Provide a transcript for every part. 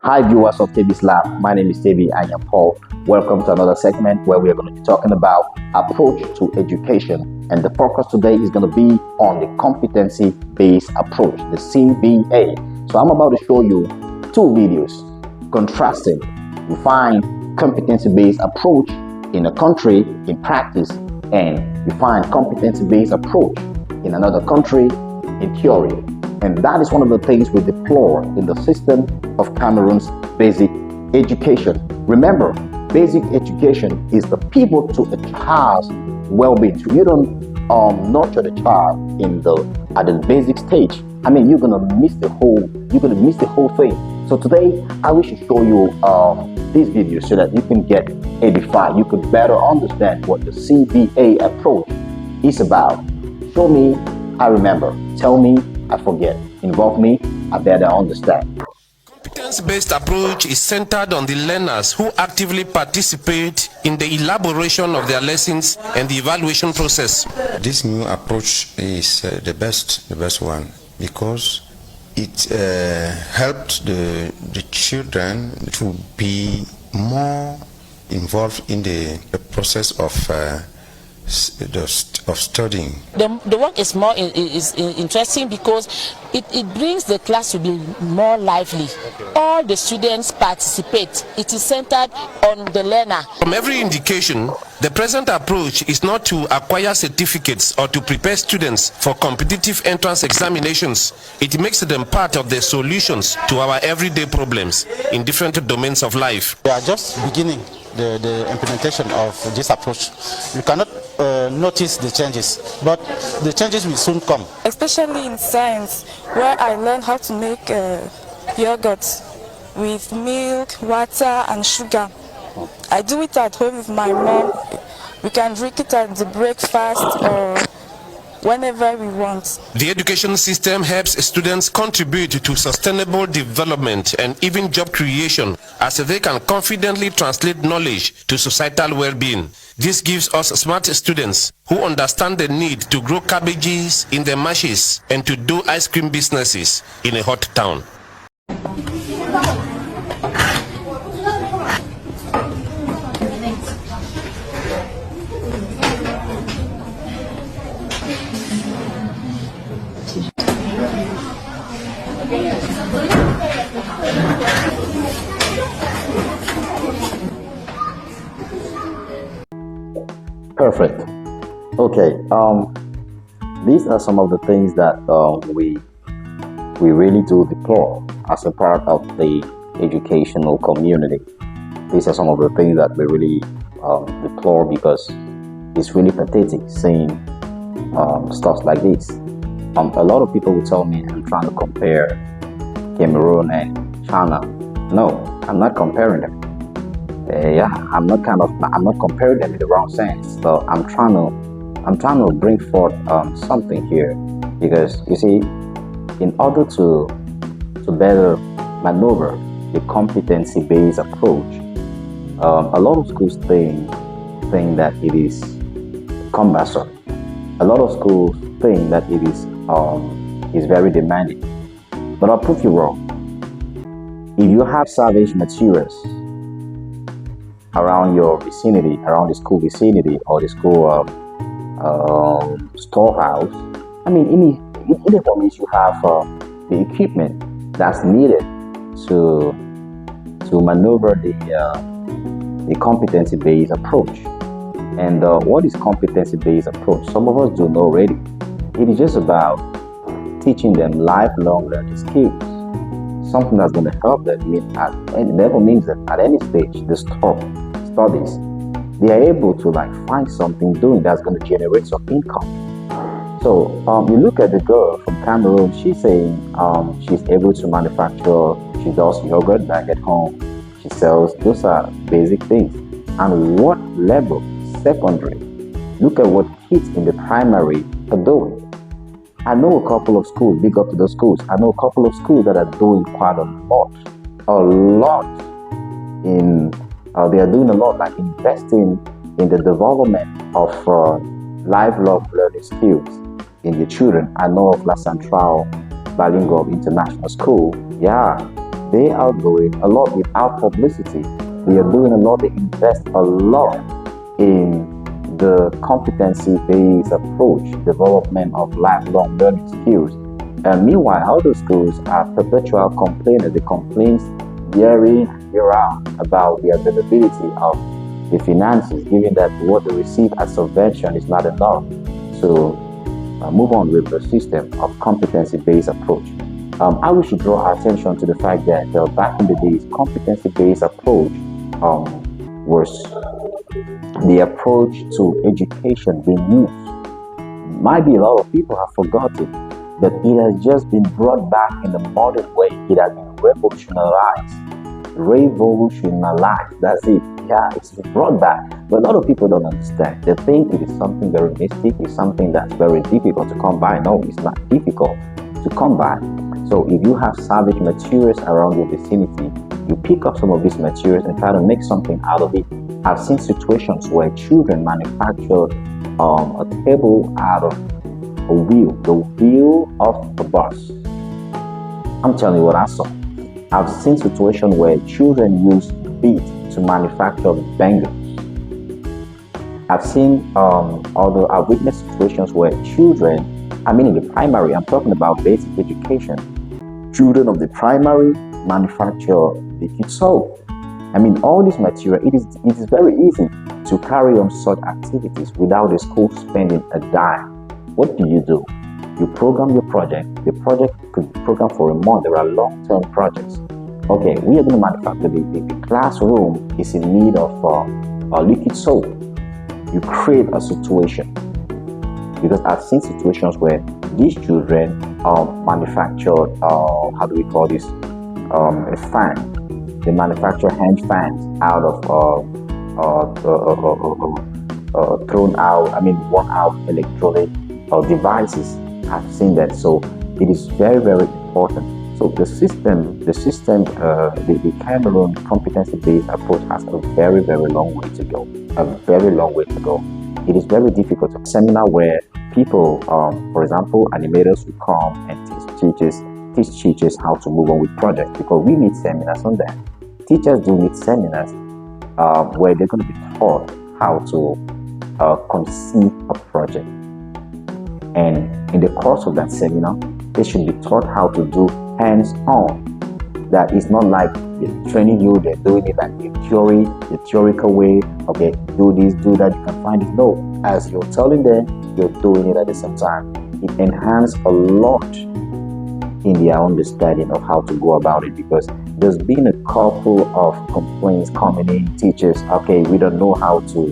Hi viewers of TB's Lab, my name is TB. I am Paul. Welcome to another segment where we are going to be talking about approach to education, and the focus today is going to be on the competency-based approach, the CBA. So I'm about to show you two videos contrasting. You find competency-based approach in a country in practice, and you find competency-based approach in another country in theory. And that is one of the things we deplore in the system of Cameroon's basic education. Remember, basic education is the pivot to a child's well-being. So you don't nurture the child at the basic stage. I mean, you're gonna miss the whole thing. So today, I wish to show you this video so that you can get edified. You could better understand what the CBA approach is about. Show me, I remember. Tell me, I forget. Involve me, I better understand. Competence-based approach is centered on the learners who actively participate in the elaboration of their lessons and the evaluation process. This new approach is the best one because it helped the children to be more involved in the process of studying. The work is more interesting because it brings the class to be more lively. All the students participate. It is centered on the learner. From every indication, the present approach is not to acquire certificates or to prepare students for competitive entrance examinations. It makes them part of the solutions to our everyday problems in different domains of life. We are just beginning the implementation of this approach. You cannot notice the changes, but the changes will soon come. Especially in science, where I learned how to make yogurt with milk, water and sugar. I do it at home with my mom. We can drink it at the breakfast or whenever we want. The education system helps students contribute to sustainable development and even job creation as they can confidently translate knowledge to societal well-being. This gives us smart students who understand the need to grow cabbages in the marshes and to do ice cream businesses in a hot town. Perfect. Okay. These are some of the things that we really do deplore as a part of the educational community. These are some of the things that we really deplore because it's really pathetic seeing stuff like this. A lot of people will tell me I'm trying to compare Cameroon and China. No, I'm not comparing them. I'm not comparing them in the wrong sense. So I'm trying to bring forth something here, because you see, in order to better maneuver the competency-based approach, a lot of schools think that it is cumbersome. A lot of schools think that it is very demanding. But I'll prove you wrong. If you have salvage materials around your vicinity, around the school vicinity or the school storehouse, I mean, in the means you have the equipment that's needed to maneuver the competency-based approach. And what is competency-based approach? Some of us do know already. It is just about teaching them lifelong learning skills, something that's going to help them. It never means that at any stage they stop studies. They are able to find something doing that's going to generate some income. So you look at the girl from Cameroon. She's saying she's able to manufacture. She does yogurt back at home. She sells. Those are basic things. And what level? Secondary. Look at what kids in the primary are doing. I know a couple of schools, big up to those schools. I know a couple of schools that are doing quite a lot they are doing a lot, like investing in the development of lifelong learning skills in the children. I know of La Centrale Bilingual International School. Yeah, They are doing a lot without publicity. They are doing a lot. They invest a lot in the competency-based approach, development of lifelong learning skills. And meanwhile, other schools are perpetual complainers. They complain year in, year out about the availability of the finances, given that what they receive as subvention is not enough. So move on with the system of competency-based approach. I wish to draw our attention to the fact that back in the days, competency-based approach was the approach to education being used. Might be a lot of people have forgotten, but it has just been brought back in the modern way. It has been revolutionized. That's it. Yeah, it's brought back. But a lot of people don't understand. They think it is something very mystic. It's something that's very difficult to come by. No, it's not difficult to come by. So if you have savage materials around your vicinity, you pick up some of these materials and try to make something out of it. I've seen situations where children manufacture a table out of a wheel, the wheel of a bus. I'm telling you what I saw. I've seen situations where children use beads to manufacture bangles. I've witnessed situations where children, in the primary, I'm talking about basic education, children of the primary manufacture liquid soap. All this material, it is very easy to carry on such activities without the school spending a dime. What do? You program your project. The project could be programmed for a month. There are long-term projects. Okay, we are going to manufacture the classroom is in need of liquid soap. You create a situation, because I've seen situations where these children manufactured, a fan. They manufacture hand fans out of worn out electronic devices. I've seen that. So it is very, very important. So the Cameroon competency-based approach has a very, very long way to go. A very long way to go. It is very difficult. A seminar where people, for example, animators will come and teach teachers how to move on with projects, because we need seminars on that. Teachers do need seminars where they're going to be taught how to conceive a project. And in the course of that seminar, they should be taught how to do hands-on. That is not like they're training you, they're doing it like the theoretical way. Okay, do this, do that, you can find it. No, as you're telling them, you're doing it at the same time. It enhances a lot in their understanding of how to go about it, because there's been a couple of complaints coming in. Teachers, okay, we don't know how to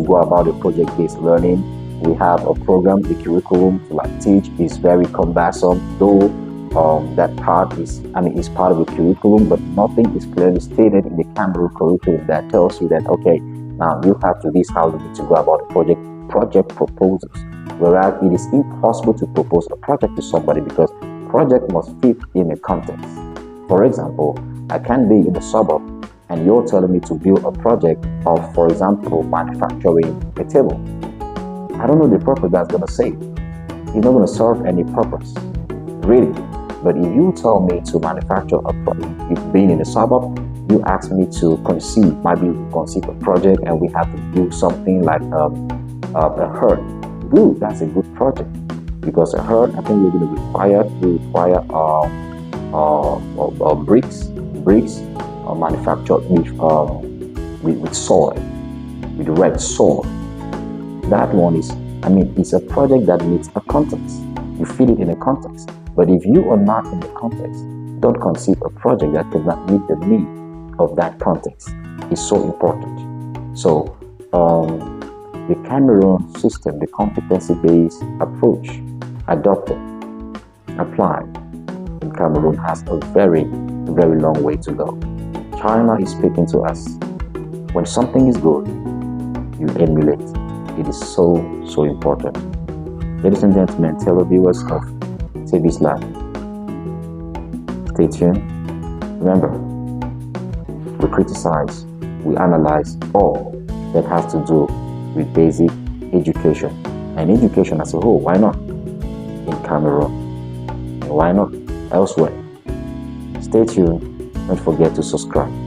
go about the project-based learning. We have a program, the curriculum to teach is very cumbersome, though that part is part of the curriculum, but nothing is clearly stated in the Cameroon curriculum that tells you that, okay, now you have to, this how you need to go about the project proposals. Whereas it is impossible to propose a project to somebody, because project must fit in a context. For example, I can be in a suburb and you're telling me to build a project of, for example, manufacturing a table. I don't know the purpose that's going to say. It's not going to serve any purpose, really. But if you tell me to manufacture a project, if being in a suburb, you ask me to conceive a project, and we have to build something like a herd. Good, that's a good project, because a herd, I think we're going to require bricks manufactured with soil, with red soil. That one is, it's a project that needs a context. You fit it in a context. But if you are not in the context, don't conceive a project that cannot meet the need of that context. It's so important. So the Cameroon system, the competency-based approach adopted, applied in Cameroon, has a very, very long way to go. China is speaking to us. When something is good, you emulate. It is so, so important. Ladies and gentlemen, televiewers of TV's Lab, stay tuned. Remember, we criticize, we analyze all that has to do with basic education and education as a whole. Why not in Cameroon? And why not elsewhere? Stay tuned. Don't forget to subscribe.